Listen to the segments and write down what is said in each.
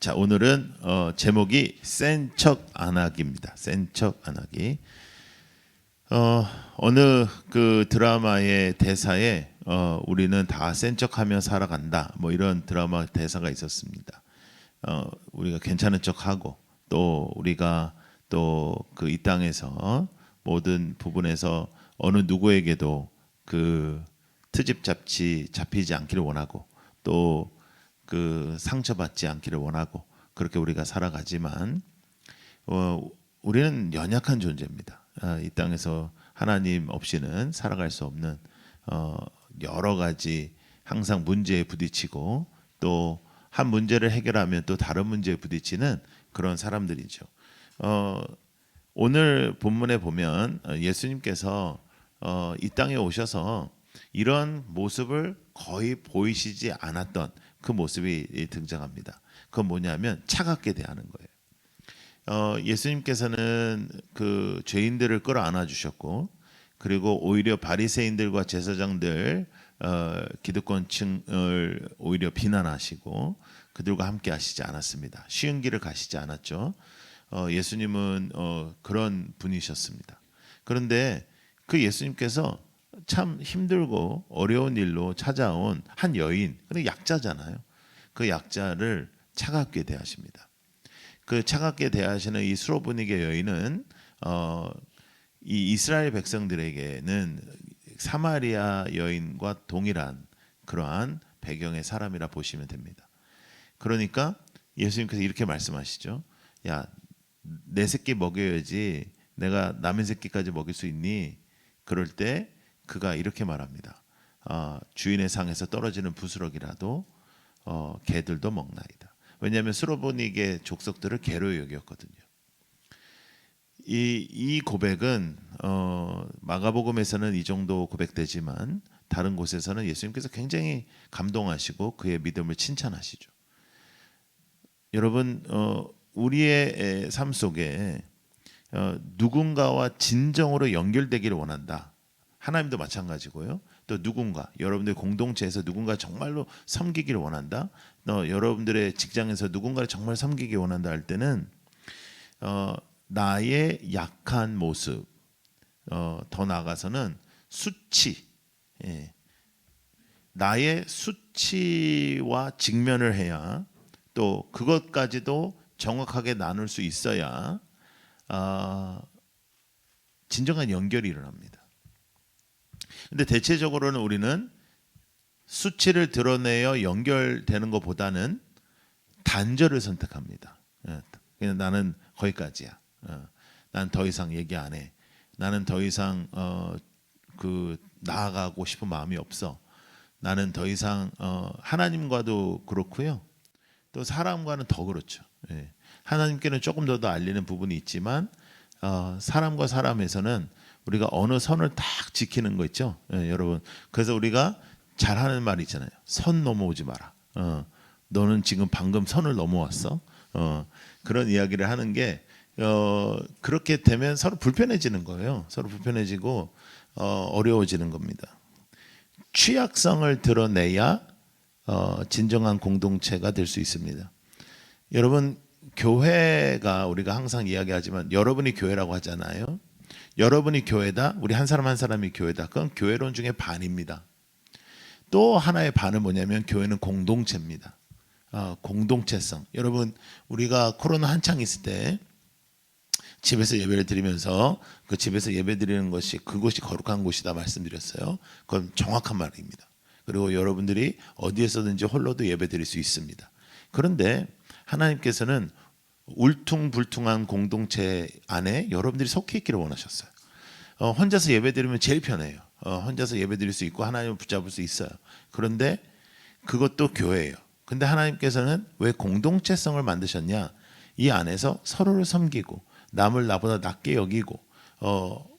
자, 오늘은 제목이 센 척 안 하기입니다. 센 척 안 하기. 어느 그 드라마의 대사에 우리는 다 센 척하며 살아간다. 뭐 이런 드라마 대사가 있었습니다. 우리가 괜찮은 척하고 또 우리가 또 그 이 땅에서 모든 부분에서 어느 누구에게도 그 트집 잡히지 않기를 원하고 또 그 상처받지 않기를 원하고 그렇게 우리가 살아가지만 우리는 연약한 존재입니다. 이 땅에서 하나님 없이는 살아갈 수 없는 여러 가지 항상 문제에 부딪히고 또 한 문제를 해결하면 또 다른 문제에 부딪히는 그런 사람들이죠. 오늘 본문에 보면 예수님께서 이 땅에 오셔서 이런 모습을 거의 보이시지 않았던 그 모습이 등장합니다. 그건 뭐냐면 차갑게 대하는 거예요. 예수님께서는 그 죄인들을 끌어안아 주셨고 그리고 오히려 바리새인들과 제사장들 기득권층을 오히려 비난하시고 그들과 함께 하시지 않았습니다. 쉬운 길을 가시지 않았죠. 예수님은 그런 분이셨습니다. 그런데 그 예수님께서 참 힘들고 어려운 일로 찾아온 한 여인, 근데 약자잖아요. 그 약자를 차갑게 대하십니다. 그 차갑게 대하시는 이 수로보니게 여인은 이 이스라엘 백성들에게는 사마리아 여인과 동일한 그러한 배경의 사람이라 보시면 됩니다. 그러니까 예수님께서 이렇게 말씀하시죠. 야, 내 새끼 먹여야지 내가 남의 새끼까지 먹일 수 있니? 그럴 때 그가 이렇게 말합니다. 주인의 상에서 떨어지는 부스러기라도 개들도 먹나이다. 왜냐하면 수로보니게 족속들을 개로 여겼거든요. 이 고백은 마가복음에서는 이 정도 고백되지만 다른 곳에서는 예수님께서 굉장히 감동하시고 그의 믿음을 칭찬하시죠. 여러분, 우리의 삶 속에 누군가와 진정으로 연결되기를 원한다. 하나님도 마찬가지고요. 또 누군가, 여러분들 공동체에서 누군가 정말로 섬기기를 원한다. 여러분들의 직장에서 누군가를 정말 섬기기 원한다 할 때는 나의 약한 모습, 더 나아가서는 수치, 나의 수치와 직면을 해야 또 그것까지도 정확하게 나눌 수 있어야 진정한 연결이 일어납니다. 근데 대체적으로는 우리는 수치를 드러내어 연결되는 것보다는 단절을 선택합니다. 그냥 나는 거기까지야. 난 더 이상 얘기 안 해. 나는 더 이상 나아가고 싶은 마음이 없어. 나는 더 이상 하나님과도 그렇고요. 또 사람과는 더 그렇죠. 하나님께는 조금 더 알리는 부분이 있지만 사람과 사람에서는 우리가 어느 선을 딱 지키는 거 있죠, 여러분. 그래서 우리가 잘하는 말이 있잖아요. 선 넘어오지 마라. 너는 지금 방금 선을 넘어왔어. 그런 이야기를 하는 게 그렇게 되면 서로 불편해지는 거예요. 서로 불편해지고 어려워지는 겁니다. 취약성을 드러내야 진정한 공동체가 될 수 있습니다. 여러분, 교회가 우리가 항상 이야기하지만 여러분이 교회라고 하잖아요. 여러분이 교회다. 우리 한 사람 한 사람이 교회다. 그건 교회론 중에 반입니다. 또 하나의 반은 뭐냐면 교회는 공동체입니다. 공동체성. 여러분, 우리가 코로나 한창 있을 때 집에서 예배를 드리면서 그 집에서 예배 드리는 것이 그곳이 거룩한 곳이다 말씀드렸어요. 그건 정확한 말입니다. 그리고 여러분들이 어디에서든지 홀로도 예배 드릴 수 있습니다. 그런데 하나님께서는 울퉁불퉁한 공동체 안에 여러분들이 속해 있기를 원하셨어요. 혼자서 예배 드리면 제일 편해요. 혼자서 예배 드릴 수 있고 하나님을 붙잡을 수 있어요. 그런데 그것도 교회예요. 근데 하나님께서는 왜 공동체성을 만드셨냐? 이 안에서 서로를 섬기고 남을 나보다 낮게 여기고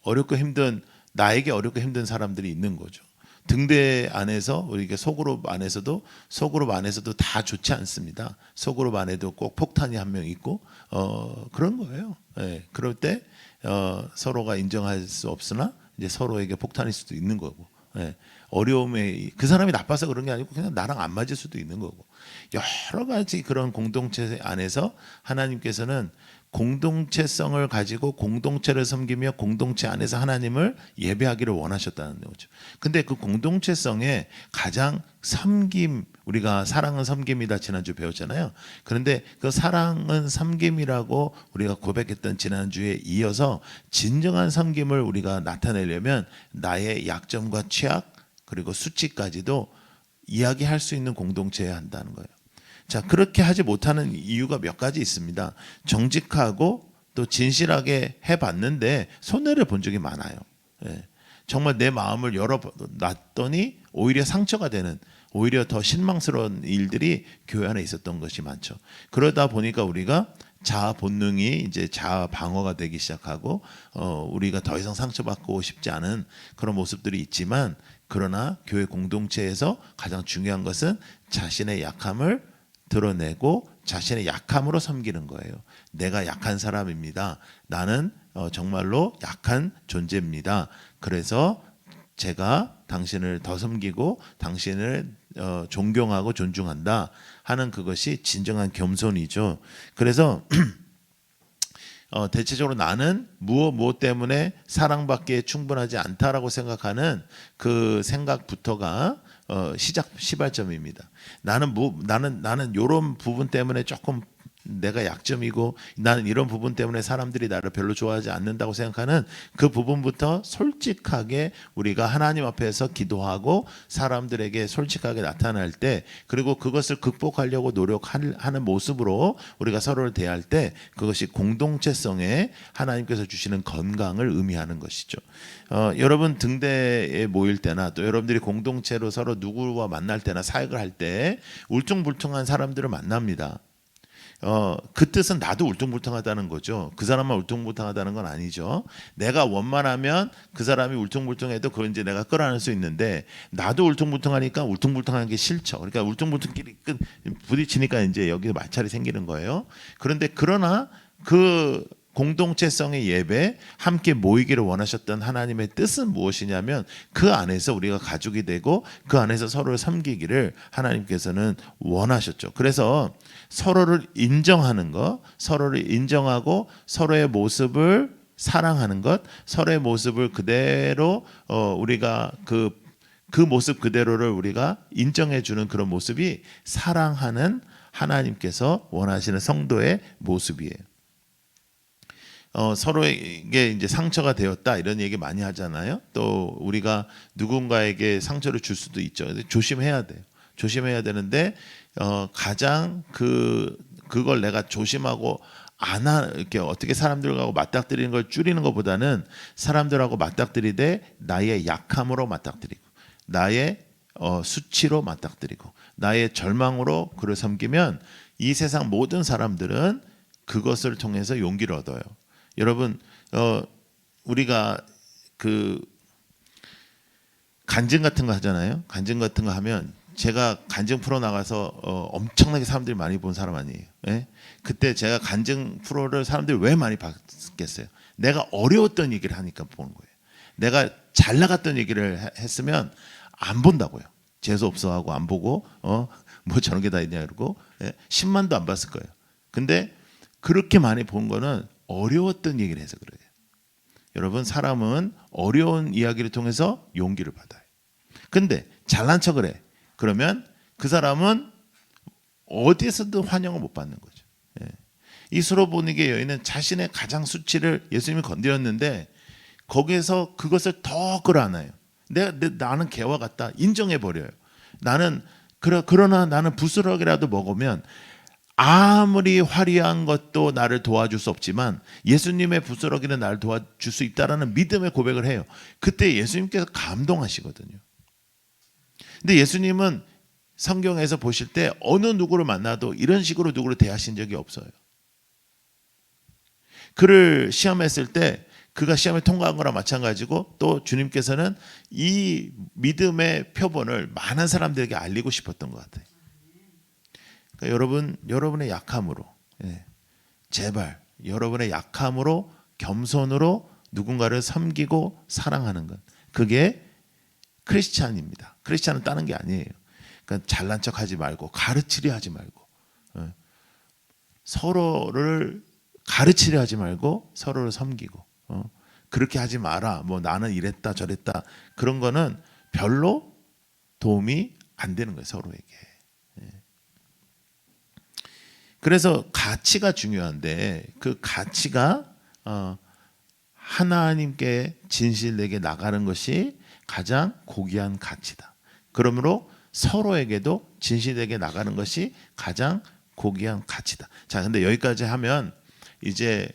어렵고 힘든 나에게 어렵고 힘든 사람들이 있는 거죠. 등대 안에서 우리가 소그룹 안에서도 다 좋지 않습니다. 소그룹 안에도 꼭 폭탄이 한 명 있고 그런 거예요. 그럴 때 서로가 인정할 수 없으나 이제 서로에게 폭탄일 수도 있는 거고 예. 어려움에 그 사람이 나빠서 그런 게 아니고 그냥 나랑 안 맞을 수도 있는 거고 여러 가지 그런 공동체 안에서 하나님께서는 공동체성을 가지고 공동체를 섬기며 공동체 안에서 하나님을 예배하기를 원하셨다는 거죠. 근데 그 공동체성에 가장 섬김, 우리가 사랑은 섬김이다 지난주 배웠잖아요. 그런데 그 사랑은 섬김이라고 우리가 고백했던 지난주에 이어서 진정한 섬김을 우리가 나타내려면 나의 약점과 취약 그리고 수치까지도 이야기할 수 있는 공동체여야 한다는 거예요. 자, 그렇게 하지 못하는 이유가 몇 가지 있습니다. 정직하고 또 진실하게 해봤는데 손해를 본 적이 많아요. 예. 정말 내 마음을 열어놨더니 오히려 상처가 되는, 오히려 더 실망스러운 일들이 교회 안에 있었던 것이 많죠. 그러다 보니까 우리가 자아 본능이 이제 자아 방어가 되기 시작하고 우리가 더 이상 상처받고 싶지 않은 그런 모습들이 있지만, 그러나 교회 공동체에서 가장 중요한 것은 자신의 약함을 드러내고 자신의 약함으로 섬기는 거예요. 내가 약한 사람입니다. 나는 정말로 약한 존재입니다. 그래서 제가 당신을 더 섬기고 당신을 존경하고 존중한다 하는 그것이 진정한 겸손이죠. 그래서 대체적으로 나는 무엇 때문에 사랑받기에 충분하지 않다라고 생각하는 그 생각부터가 시발점입니다. 나는 이런 부분 때문에 조금 내가 약점이고 나는 이런 부분 때문에 사람들이 나를 별로 좋아하지 않는다고 생각하는 그 부분부터 솔직하게 우리가 하나님 앞에서 기도하고 사람들에게 솔직하게 나타날 때, 그리고 그것을 극복하려고 노력하는 모습으로 우리가 서로를 대할 때, 그것이 공동체성에 하나님께서 주시는 건강을 의미하는 것이죠. 여러분 등대에 모일 때나 또 여러분들이 공동체로 서로 누구와 만날 때나 사역을 할 때 울퉁불퉁한 사람들을 만납니다. 그 뜻은 나도 울퉁불퉁하다는 거죠. 그 사람만 울퉁불퉁하다는 건 아니죠. 내가 원만하면 그 사람이 울퉁불퉁해도 그걸 이제 내가 끌어안을 수 있는데, 나도 울퉁불퉁하니까 울퉁불퉁한 게 싫죠. 그러니까 울퉁불퉁끼리 부딪히니까 이제 여기서 마찰이 생기는 거예요. 그러나 그 공동체성의 예배, 함께 모이기를 원하셨던 하나님의 뜻은 무엇이냐면, 그 안에서 우리가 가족이 되고 그 안에서 서로를 섬기기를 하나님께서는 원하셨죠. 그래서 서로를 인정하는 것, 서로를 인정하고 서로의 모습을 사랑하는 것, 서로의 모습을 그대로 우리가 그 모습 그대로를 우리가 인정해 주는 그런 모습이 사랑하는 하나님께서 원하시는 성도의 모습이에요. 서로에게 이제 상처가 되었다 이런 얘기 많이 하잖아요. 또 우리가 누군가에게 상처를 줄 수도 있죠. 근데 조심해야 돼요. 조심해야 되는데 가장 그걸 내가 조심하고 이렇게 어떻게 사람들하고 맞닥뜨리는 걸 줄이는 것보다는 사람들하고 맞닥뜨리되 나의 약함으로 맞닥뜨리고 나의 수치로 맞닥뜨리고 나의 절망으로 그를 섬기면 이 세상 모든 사람들은 그것을 통해서 용기를 얻어요. 여러분, 우리가 그 간증 같은 거 하잖아요. 간증 같은 거 하면, 제가 간증 프로 나가서 엄청나게 사람들이 많이 본 사람 아니에요. 예? 그때 제가 간증 프로를 사람들이 왜 많이 봤겠어요? 내가 어려웠던 얘기를 하니까 보는 거예요. 내가 잘 나갔던 얘기를 했으면 안 본다고요. 재수 없어 하고 안 보고 뭐 저런 게 다 있냐 그러고 10만도 안 봤을 거예요. 근데 그렇게 많이 본 거는 어려웠던 얘기를 해서 그래요. 여러분, 사람은 어려운 이야기를 통해서 용기를 받아요. 근데 잘난 척을 해. 그러면 그 사람은 어디에서도 환영을 못 받는 거죠. 예. 이 수로보니게 여인은 자신의 가장 수치를 예수님이 건드렸는데 거기에서 그것을 더 끌어안아요. 나는 개와 같다. 인정해 버려요. 그러나 나는 부스러기라도 먹으면 아무리 화려한 것도 나를 도와줄 수 없지만 예수님의 부스러기는 나를 도와줄 수 있다라는 믿음의 고백을 해요. 그때 예수님께서 감동하시거든요. 근데 예수님은 성경에서 보실 때 어느 누구를 만나도 이런 식으로 누구를 대하신 적이 없어요. 그를 시험했을 때 그가 시험에 통과한 거랑 마찬가지고, 또 주님께서는 이 믿음의 표본을 많은 사람들에게 알리고 싶었던 것 같아요. 그러니까 여러분의 약함으로, 제발 여러분의 약함으로 겸손으로 누군가를 섬기고 사랑하는 것, 그게 크리스찬입니다. 크리스찬은 다른 게 아니에요. 그러니까 잘난 척하지 말고 가르치려 하지 말고 서로를 가르치려 하지 말고 서로를 섬기고 그렇게 하지 마라. 뭐 나는 이랬다 저랬다 그런 거는 별로 도움이 안 되는 거예요, 서로에게. 그래서 가치가 중요한데 그 가치가 하나님께 진실되게 나가는 것이 가장 고귀한 가치다. 그러므로 서로에게도 진실되게 나가는 것이 가장 고귀한 가치다. 자, 근데 여기까지 하면 이제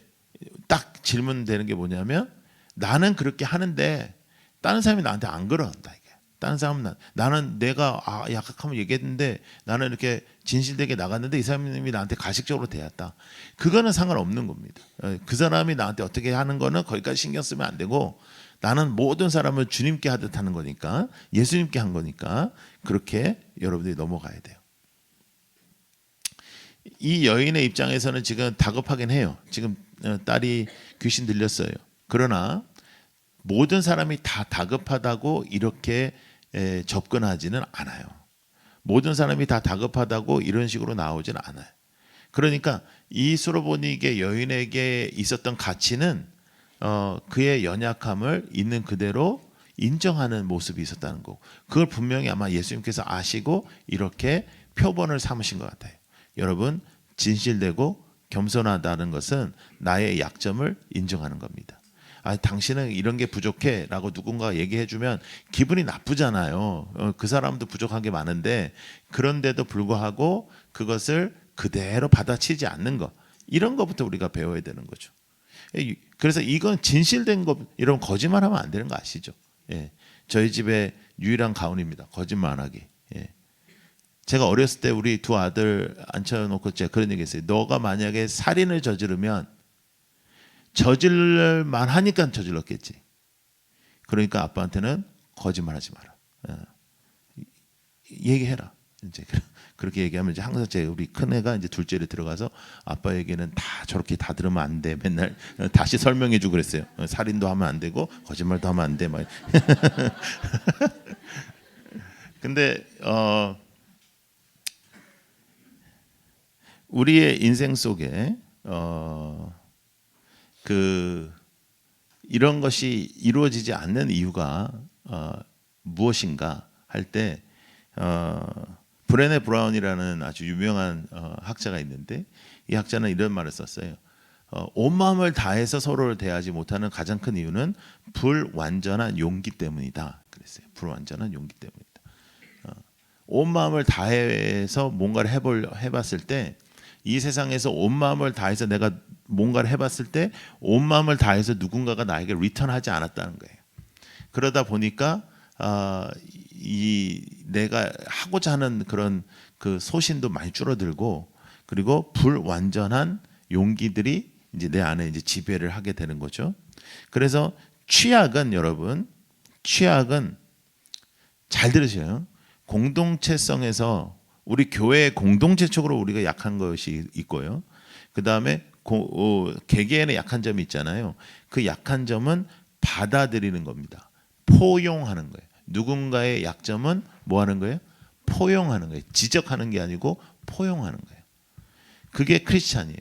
딱 질문되는 게 뭐냐면 나는 그렇게 하는데 다른 사람이 나한테 안 그런다. 이게 다른 사람은 나는 내가 약하면 얘기했는데 나는 이렇게 진실되게 나갔는데 이 사람이 나한테 가식적으로 대했다. 그거는 상관없는 겁니다. 그 사람이 나한테 어떻게 하는 거는 거기까지 신경 쓰면 안 되고 나는 모든 사람을 주님께 하듯 하는 거니까 예수님께 한 거니까 그렇게 여러분들이 넘어가야 돼요. 이 여인의 입장에서는 지금 다급하긴 해요. 지금 딸이 귀신 들렸어요. 그러나 모든 사람이 다 다급하다고 이렇게 접근하지는 않아요. 모든 사람이 다 다급하다고 이런 식으로 나오지는 않아요. 그러니까 이 수로보니게 여인에게 있었던 가치는 그의 연약함을 있는 그대로 인정하는 모습이 있었다는 거고 그걸 분명히 아마 예수님께서 아시고 이렇게 표본을 삼으신 것 같아요. 여러분 진실되고 겸손하다는 것은 나의 약점을 인정하는 겁니다. 당신은 이런 게 부족해 라고 누군가 얘기해 주면 기분이 나쁘잖아요. 그 사람도 부족한 게 많은데 그런데도 불구하고 그것을 그대로 받아치지 않는 것 이런 것부터 우리가 배워야 되는 거죠. 그래서 이건 진실된 거 이런 거짓말하면 안 되는 거 아시죠? 저희 집의 유일한 가훈입니다. 거짓말 안 하기. 제가 어렸을 때 우리 두 아들 앉혀놓고 제가 그런 얘기 했어요. 너가 만약에 살인을 저지르면 저질만 하니까 저질렀겠지. 그러니까 아빠한테는 거짓말하지 마라. 얘기해라. 이제 그렇게 얘기하면 이제 항상 우리 큰 애가 이제 둘째를 들어가서 아빠 얘기는 다 저렇게 다 들으면 안 돼. 맨날 다시 설명해주고 그랬어요. 살인도 하면 안 되고 거짓말도 하면 안 돼. 막. 근데 우리의 인생 속에 이런 것이 이루어지지 않는 이유가 무엇인가 할 때 브레네 브라운이라는 아주 유명한 학자가 있는데 이 학자는 이런 말을 썼어요. 온 마음을 다해서 서로를 대하지 못하는 가장 큰 이유는 불완전한 용기 때문이다. 그랬어요. 불완전한 용기 때문이다. 온 마음을 다해서 뭔가를 해봤을 때 이 세상에서 온 마음을 다해서 내가 뭔가를 해봤을 때 온 마음을 다해서 누군가가 나에게 리턴하지 않았다는 거예요. 그러다 보니까 내가 하고자 하는 그런 그 소신도 많이 줄어들고 그리고 불완전한 용기들이 이제 내 안에 이제 지배를 하게 되는 거죠. 그래서 취약은 여러분, 취약은 잘 들으세요. 공동체성에서 우리 교회의 공동체적으로 우리가 약한 것이 있고요. 그 다음에 개개인의 약한 점이 있잖아요. 그 약한 점은 받아들이는 겁니다. 포용하는 거예요. 누군가의 약점은 뭐 하는 거예요? 포용하는 거예요. 지적하는 게 아니고 포용하는 거예요. 그게 크리스찬이에요.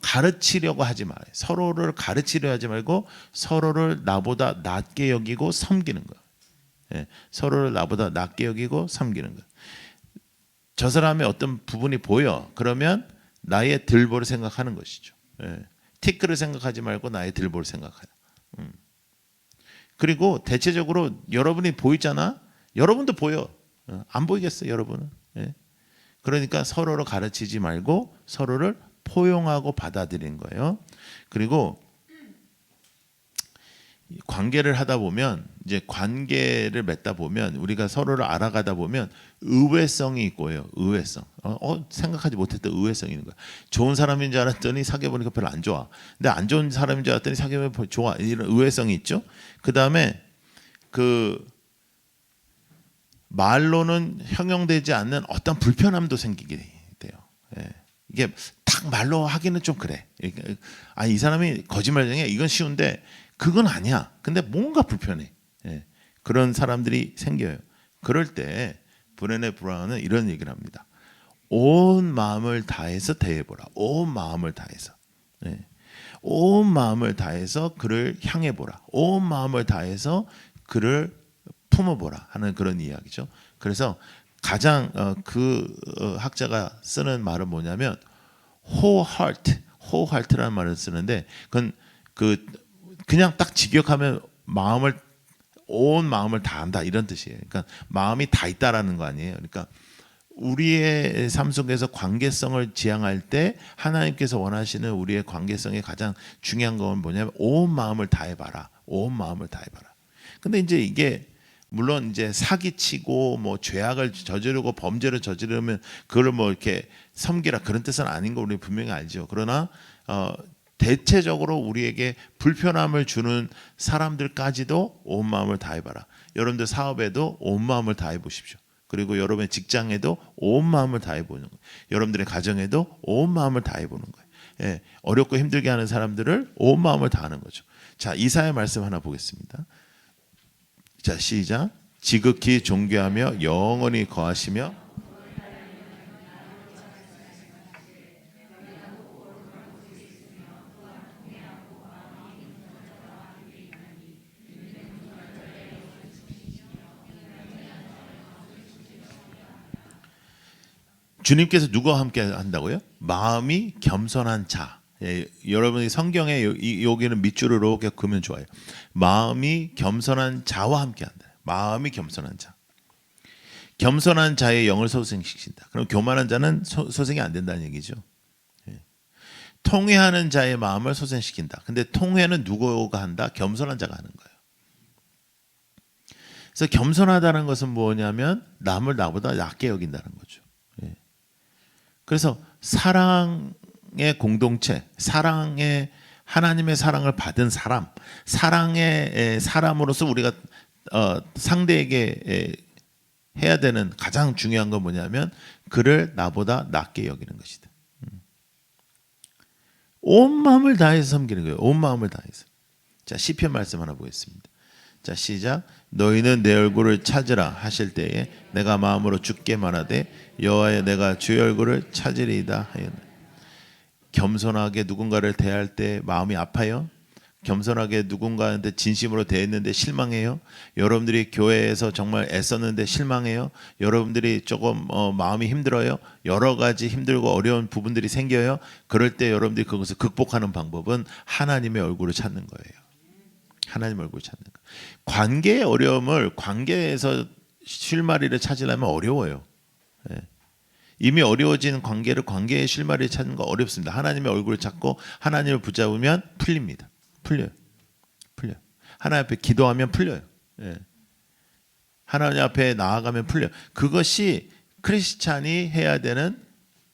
가르치려고 하지 말아요. 서로를 가르치려 하지 말고 서로를 나보다 낮게 여기고 섬기는 거예요. 서로를 나보다 낮게 여기고 섬기는 거예요. 저 사람의 어떤 부분이 보여. 그러면 나의 들보를 생각하는 것이죠. 티끌을 생각하지 말고 나의 들보를 생각해요. 그리고 대체적으로 여러분이 보이잖아. 여러분도 보여. 안 보이겠어요, 여러분은. 그러니까 서로를 가르치지 말고 서로를 포용하고 받아들이는 거예요. 그리고 관계를 하다 보면 이제 관계를 맺다 보면 우리가 서로를 알아가다 보면 의외성이 있고요. 의외성. 생각하지 못했던 의외성이 있는 거야. 좋은 사람인 줄 알았더니 사귀어 보니까 별로 안 좋아. 근데 안 좋은 사람인 줄 알았더니 사귀어 보니까 좋아. 이런 의외성이 있죠. 그다음에 그 말로는 형용되지 않는 어떤 불편함도 생기게 돼요. 이게 딱 말로 하기는 좀 그래. 이 사람이 거짓말쟁이야. 이건 쉬운데 그건 아니야. 근데 뭔가 불편해. 그런 사람들이 생겨요. 그럴 때 브레네 브라운은 이런 얘기를 합니다. 온 마음을 다해서 대해보라. 온 마음을 다해서. 네. 온 마음을 다해서 그를 향해 보라. 온 마음을 다해서 그를 품어보라 하는 그런 이야기죠. 그래서 가장 학자가 쓰는 말은 뭐냐면 wholeheart라는 말을 쓰는데 그건 그냥 딱 직역하면 온 마음을 다한다 이런 뜻이에요. 그러니까 마음이 다 있다라는 거 아니에요. 그러니까 우리의 삶 속에서 관계성을 지향할 때 하나님께서 원하시는 우리의 관계성의 가장 중요한 건 뭐냐면 온 마음을 다해봐라. 온 마음을 다해봐라. 근데 이제 이게 물론 이제 사기치고 뭐 죄악을 저지르고 범죄를 저지르면 그걸 뭐 이렇게 섬기라 그런 뜻은 아닌 거 우리 분명히 알죠. 그러나 대체적으로 우리에게 불편함을 주는 사람들까지도 온 마음을 다해봐라. 여러분들 사업에도 온 마음을 다해 보십시오. 그리고 여러분의 직장에도 온 마음을 다해보는 거예요. 여러분들의 가정에도 온 마음을 다해보는 거예요. 예, 어렵고 힘들게 하는 사람들을 온 마음을 다하는 거죠. 자, 이사야 말씀 하나 보겠습니다. 자, 시작. 지극히 존귀하며 영원히 거하시며 주님께서 누구와 함께 한다고요? 마음이 겸손한 자. 예, 여러분이 성경에 여기는 밑줄을 이렇게 그으면 좋아요. 마음이 겸손한 자와 함께 한다. 마음이 겸손한 자. 겸손한 자의 영을 소생시킨다. 그럼 교만한 자는 소생이 안 된다는 얘기죠. 예. 통회하는 자의 마음을 소생시킨다. 근데 통회는 누구가 한다? 겸손한 자가 하는 거예요. 그래서 겸손하다는 것은 뭐냐면 남을 나보다 낮게 여긴다는 거죠. 예. 그래서 사랑의 공동체, 사랑의 하나님의 사랑을 받은 사람, 사랑의 사람으로서 우리가 상대에게 해야 되는 가장 중요한 건 뭐냐면 그를 나보다 낮게 여기는 것이다. 온 마음을 다해서 섬기는 거예요. 온 마음을 다해서. 자, 시편 말씀 하나 보겠습니다. 자, 시작. 너희는 내 얼굴을 찾으라 하실 때에 내가 마음으로 주께 말하되 여호와여 내가 주의 얼굴을 찾으리이다 하였네. 겸손하게 누군가를 대할 때 마음이 아파요? 겸손하게 누군가한테 진심으로 대했는데 실망해요? 여러분들이 교회에서 정말 애썼는데 실망해요? 여러분들이 조금 마음이 힘들어요? 여러 가지 힘들고 어려운 부분들이 생겨요? 그럴 때 여러분들이 그것을 극복하는 방법은 하나님의 얼굴을 찾는 거예요. 하나님 얼굴 찾는 거. 관계의 어려움을 관계에서 실마리를 찾으려면 어려워요. 예. 이미 어려워진 관계를 관계의 실마리를 찾는 거 어렵습니다. 하나님의 얼굴을 찾고 하나님을 붙잡으면 풀립니다. 풀려요. 하나님 앞에 기도하면 풀려요. 예. 하나님 앞에 나아가면 풀려요. 그것이 크리스찬이 해야 되는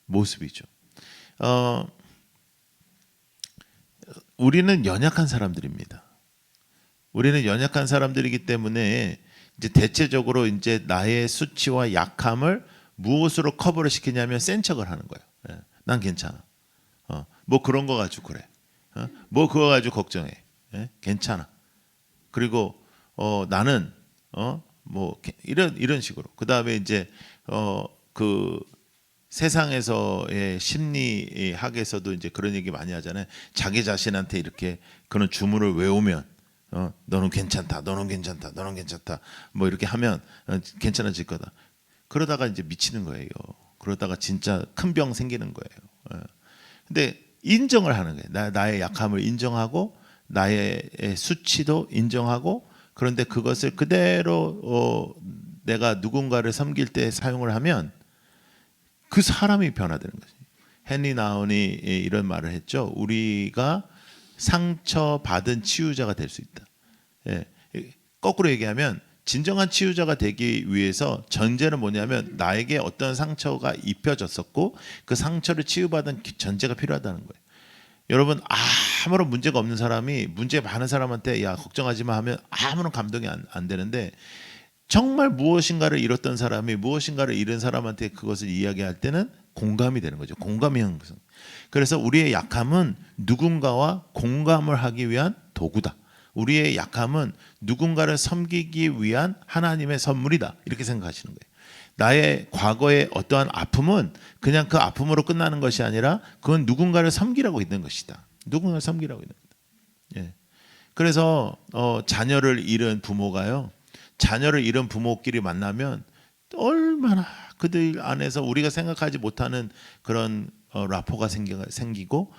모습이죠. 우리는 연약한 사람들입니다. 우리는 연약한 사람들이기 때문에 이제 대체적으로 이제 나의 수치와 약함을 무엇으로 커버를 시키냐면 센 척을 하는 거예요. 예, 난 괜찮아. 뭐 그런 거 가지고 그래. 뭐 그거 가지고 걱정해. 예, 괜찮아. 그리고 나는 뭐 이런 식으로. 그 다음에 이제 그 세상에서의 심리학에서도 이제 그런 얘기 많이 하잖아요. 자기 자신한테 이렇게 그런 주문을 외우면 너는 괜찮다, 너는 괜찮다, 너는 괜찮다. 뭐 이렇게 하면 괜찮아질 거다. 그러다가 이제 미치는 거예요. 그러다가 진짜 큰 병 생기는 거예요. 근데 인정을 하는 거예요. 나의 약함을 인정하고 나의 수치도 인정하고 그런데 그것을 그대로 내가 누군가를 섬길 때 사용을 하면 그 사람이 변화되는 거죠. 헨리 나운이 이런 말을 했죠. 우리가 상처받은 치유자가 될 수 있다. 예. 거꾸로 얘기하면 진정한 치유자가 되기 위해서 전제는 뭐냐면 나에게 어떤 상처가 입혀졌었고 그 상처를 치유받은 전제가 필요하다는 거예요. 여러분 아무런 문제가 없는 사람이 문제 많은 사람한테 야 걱정하지 마 하면 아무런 감동이 안 되는데 정말 무엇인가를 잃었던 사람이 무엇인가를 잃은 사람한테 그것을 이야기할 때는 공감이 되는 거죠. 공감이 하는 것은. 그래서 우리의 약함은 누군가와 공감을 하기 위한 도구다. 우리의 약함은 누군가를 섬기기 위한 하나님의 선물이다. 이렇게 생각하시는 거예요. 나의 과거의 어떠한 아픔은 그냥 그 아픔으로 끝나는 것이 아니라 그건 누군가를 섬기라고 있는 것이다. 누군가를 섬기라고 있는 거다. 예. 그래서 자녀를 잃은 부모가요. 자녀를 잃은 부모끼리 만나면 얼마나 그들 안에서 우리가 생각하지 못하는 그런 라포가 생기고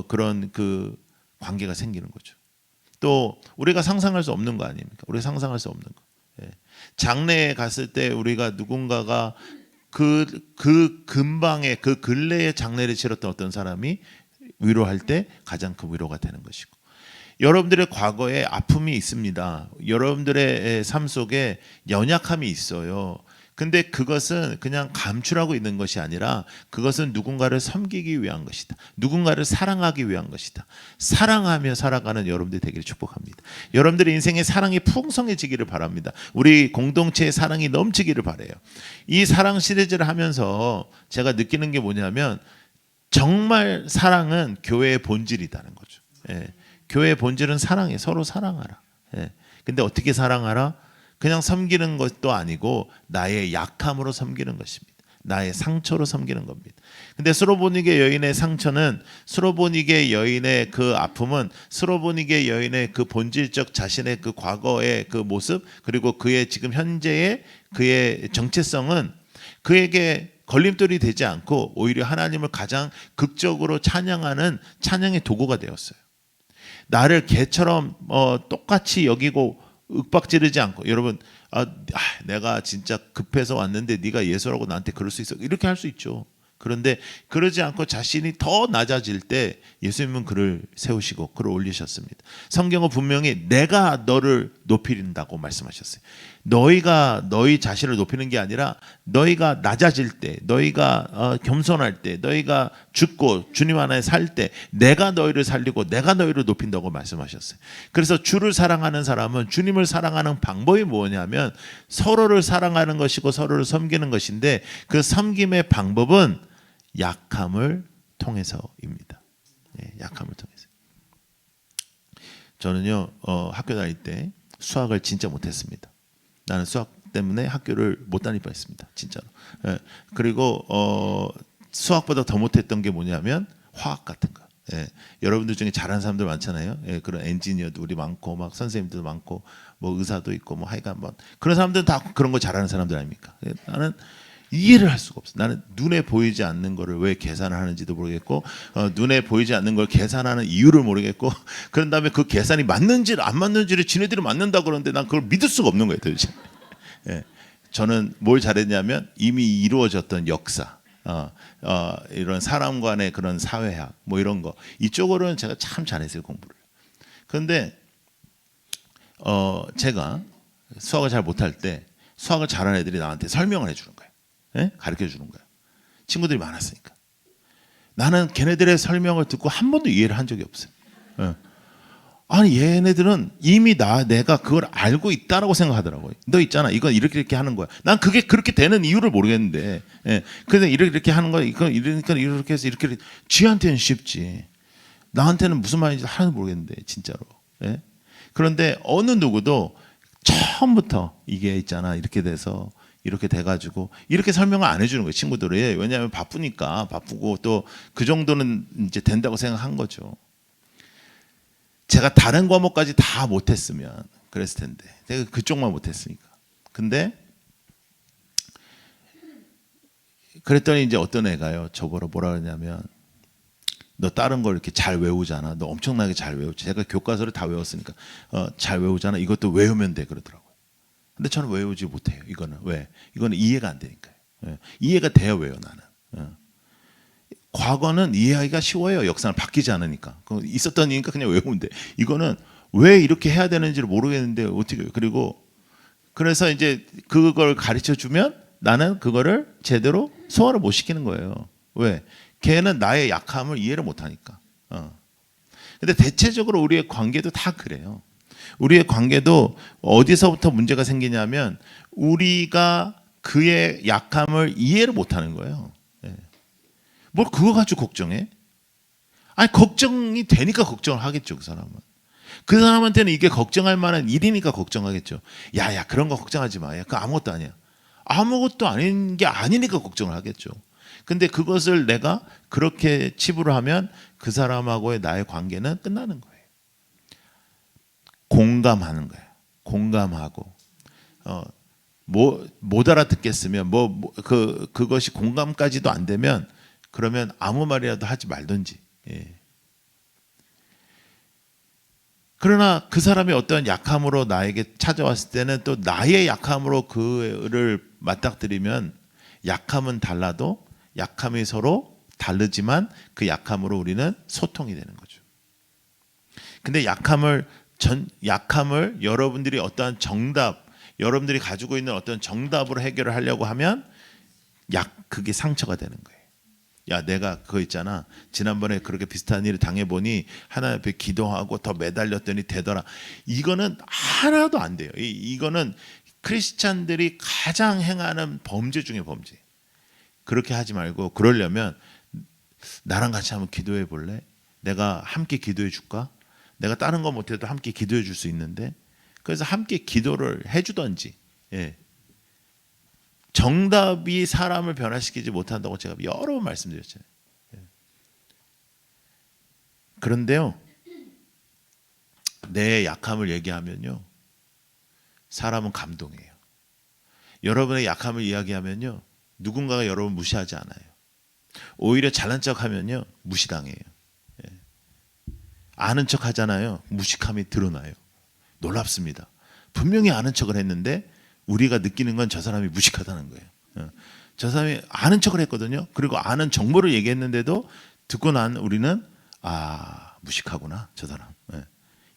그런 그 관계가 생기는 거죠. 또 우리가 상상할 수 없는 거 아닙니까? 우리가 상상할 수 없는 거. 예. 장례에 갔을 때 우리가 누군가가 그 근방에 그 근래에 장례를 치렀던 어떤 사람이 위로할 때 가장 큰 위로가 되는 것이고, 여러분들의 과거에 아픔이 있습니다. 여러분들의 삶 속에 연약함이 있어요. 근데 그것은 그냥 감출하고 있는 것이 아니라 그것은 누군가를 섬기기 위한 것이다. 누군가를 사랑하기 위한 것이다. 사랑하며 살아가는 여러분들 되기를 축복합니다. 여러분들의 인생에 사랑이 풍성해지기를 바랍니다. 우리 공동체의 사랑이 넘치기를 바라요. 이 사랑 시리즈를 하면서 제가 느끼는 게 뭐냐면 정말 사랑은 교회의 본질이라는 거죠. 예. 교회의 본질은 사랑이에요. 서로 사랑하라. 예. 근데 어떻게 사랑하라? 그냥 섬기는 것도 아니고 나의 약함으로 섬기는 것입니다. 나의 상처로 섬기는 겁니다. 근데 스로보니게 여인의 상처는, 스로보니게 여인의 그 아픔은, 스로보니게 여인의 그 본질적 자신의 그 과거의 그 모습, 그리고 그의 지금 현재의 그의 정체성은 그에게 걸림돌이 되지 않고 오히려 하나님을 가장 극적으로 찬양하는 찬양의 도구가 되었어요. 나를 개처럼 똑같이 여기고 윽박지르지 않고, 여러분 내가 진짜 급해서 왔는데 네가 예수라고 나한테 그럴 수 있어, 이렇게 할 수 있죠. 그런데 그러지 않고 자신이 더 낮아질 때 예수님은 그를 세우시고 그를 올리셨습니다. 성경은 분명히 내가 너를 높이린다고 말씀하셨어요. 너희가 너희 자신을 높이는 게 아니라 너희가 낮아질 때, 너희가 겸손할 때, 너희가 죽고 주님 안에 살 때 내가 너희를 살리고 내가 너희를 높인다고 말씀하셨어요. 그래서 주를 사랑하는 사람은 주님을 사랑하는 방법이 뭐냐면 서로를 사랑하는 것이고 서로를 섬기는 것인데, 그 섬김의 방법은 약함을 통해서입니다. 예, 약함을 통해서. 저는요 학교 다닐 때 수학을 진짜 못했습니다. 나는 수학 때문에 학교를 못 다닐 뻔했습니다. 진짜로. 예, 그리고 수학보다 더 못했던 게 뭐냐면 화학 같은 거. 예, 여러분들 중에 잘하는 사람들 많잖아요. 예, 그런 엔지니어도 우리 많고 막 선생님들도 많고 뭐 의사도 있고 뭐 하여간 뭐 그런 사람들은 다 그런 거 잘하는 사람들 아닙니까? 예, 나는 이해를 할 수가 없어. 나는 눈에 보이지 않는 거를 왜 계산을 하는지도 모르겠고, 눈에 보이지 않는 걸 계산하는 이유를 모르겠고, 그런 다음에 그 계산이 맞는지 안 맞는지를 지네들이 맞는다 그러는데 난 그걸 믿을 수가 없는 거예요, 도대체. 예. 저는 뭘 잘했냐면 이미 이루어졌던 역사, 이런 사람 간의 그런 사회학 뭐 이런 거, 이쪽으로는 제가 참 잘했어요, 공부를. 그런데 제가 수학을 잘 못할 때 수학을 잘하는 애들이 나한테 설명을 해주는 거예요. 예? 가르쳐 주는 거예요. 친구들이 많았으니까. 나는 걔네들의 설명을 듣고 한 번도 이해를 한 적이 없어요. 예. 아니 얘네들은 이미 내가 그걸 알고 있다라고 생각하더라고요. 너 있잖아, 이건 이렇게 하는 거야. 난 그게 그렇게 되는 이유를 모르겠는데, 예. 근데 이렇게 하는 거야. 이건 이러니까 이렇게 해서 이렇게. 쥐한테는 쉽지. 나한테는 무슨 말인지 하나도 모르겠는데 진짜로. 예? 그런데 어느 누구도 처음부터 이게 있잖아 이렇게 돼서 이렇게 돼가지고 이렇게 설명을 안 해주는 거예요, 친구들이. 왜냐하면 바쁘니까, 바쁘고 또 그 정도는 이제 된다고 생각한 거죠. 제가 다른 과목까지 다 못했으면 그랬을 텐데, 제가 그쪽만 못했으니까. 근데 그랬더니 이제 어떤 애가요 저보러 뭐라 그러냐면, 너 다른 걸 이렇게 잘 외우잖아, 너 엄청나게 잘 외우지. 제가 교과서를 다 외웠으니까 잘 외우잖아, 이것도 외우면 돼 그러더라고요. 근데 저는 외우지 못해요. 이거는 왜? 이거는 이해가 안 되니까요. 예. 이해가 돼야 외워 나는. 예. 과거는 이해하기가 쉬워요. 역사는 바뀌지 않으니까. 있었던 일이니까 그냥 외우면 돼. 이거는 왜 이렇게 해야 되는지를 모르겠는데 어떻게. 그리고 그래서 이제 그걸 가르쳐 주면 나는 그거를 제대로 소화를 못 시키는 거예요. 왜? 걔는 나의 약함을 이해를 못 하니까. 근데 대체적으로 우리의 관계도 다 그래요. 우리의 관계도 어디서부터 문제가 생기냐면 우리가 그의 약함을 이해를 못하는 거예요. 예. 뭘 그거 가지고 걱정해? 아니 걱정이 되니까 걱정을 하겠죠, 그 사람은. 그 사람한테는 이게 걱정할 만한 일이니까 걱정하겠죠. 야야 그런 거 걱정하지 마. 야, 그거 아무것도 아니야. 아무것도 아닌 게 아니니까 걱정을 하겠죠. 근데 그것을 내가 그렇게 치부를 하면 그 사람하고의 나의 관계는 끝나는 거예요. 공감하는 거예요. 공감하고 못 알아듣겠으면 그것이 공감까지도 안 되면 그러면 아무 말이라도 하지 말든지. 예. 그러나 그 사람이 어떤 약함으로 나에게 찾아왔을 때는 또 나의 약함으로 그를 맞닥뜨리면 약함은 달라도 약함이 서로 다르지만 그 약함으로 우리는 소통이 되는 거죠. 근데 약함을 여러분들이 어떠한 정답, 여러분들이 가지고 있는 어떤 정답으로 해결을 하려고 하면 그게 상처가 되는 거예요. 야, 내가 그거 있잖아. 지난번에 그렇게 비슷한 일을 당해보니 하나님 앞에 기도하고 더 매달렸더니 되더라. 이거는 하나도 안 돼요. 이거는 크리스찬들이 가장 행하는 범죄 중에 범죄. 그렇게 하지 말고 그러려면 나랑 같이 한번 기도해 볼래? 내가 함께 기도해 줄까? 내가 다른 거 못해도 함께 기도해 줄 수 있는데 그래서 함께 기도를 해주던지. 예. 정답이 사람을 변화시키지 못한다고 제가 여러 번 말씀드렸잖아요. 그런데요, 내 약함을 얘기하면요, 사람은 감동해요. 여러분의 약함을 이야기하면요, 누군가가 여러분 무시하지 않아요. 오히려 잘난 척하면요, 무시당해요. 아는 척 하잖아요. 무식함이 드러나요. 놀랍습니다. 분명히 아는 척을 했는데 우리가 느끼는 건 저 사람이 무식하다는 거예요. 저 사람이 아는 척을 했거든요. 그리고 아는 정보를 얘기했는데도 듣고 난 우리는 무식하구나 저 사람.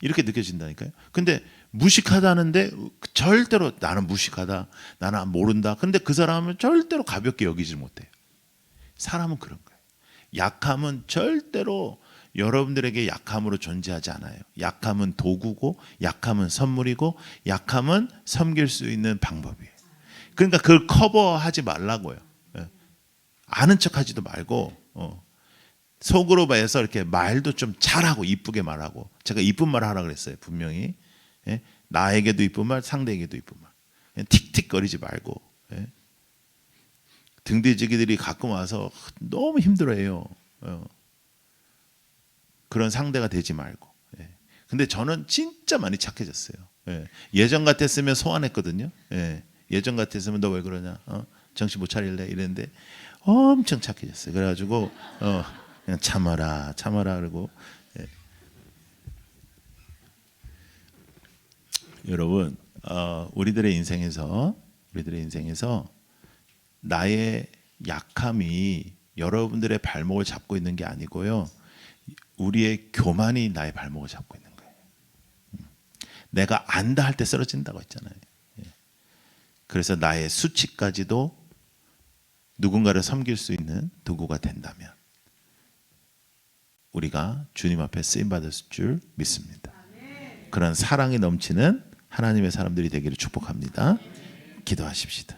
이렇게 느껴진다니까요. 근데 무식하다는데 절대로 나는 무식하다, 나는 모른다. 근데 그 사람은 절대로 가볍게 여기지 못해요. 사람은 그런 거예요. 약함은 절대로 여러분들에게 약함으로 존재하지 않아요. 약함은 도구고, 약함은 선물이고, 약함은 섬길 수 있는 방법이에요. 그러니까 그걸 커버하지 말라고요. 아는 척하지도 말고 속으로 봐서 이렇게 말도 좀 잘하고 이쁘게 말하고. 제가 이쁜 말 하라 그랬어요. 분명히. 나에게도 이쁜 말, 상대에게도 이쁜 말. 틱틱거리지 말고. 등대지기들이 가끔 와서 너무 힘들어해요. 그런 상대가 되지 말고. 근데 저는 진짜 많이 착해졌어요. 예전 같았으면 소환했거든요. 예전 같았으면 너 왜 그러냐, 정신 못 차릴래 이랬는데 엄청 착해졌어요. 그래가지고 그냥 참아라 그러고. 여러분, 우리들의 인생에서 나의 약함이 여러분들의 발목을 잡고 있는 게 아니고요, 우리의 교만이 나의 발목을 잡고 있는 거예요. 내가 안다 할 때 쓰러진다고 했잖아요. 그래서 나의 수치까지도 누군가를 섬길 수 있는 도구가 된다면 우리가 주님 앞에 쓰임받을 줄 믿습니다. 그런 사랑이 넘치는 하나님의 사람들이 되기를 축복합니다. 기도하십시다.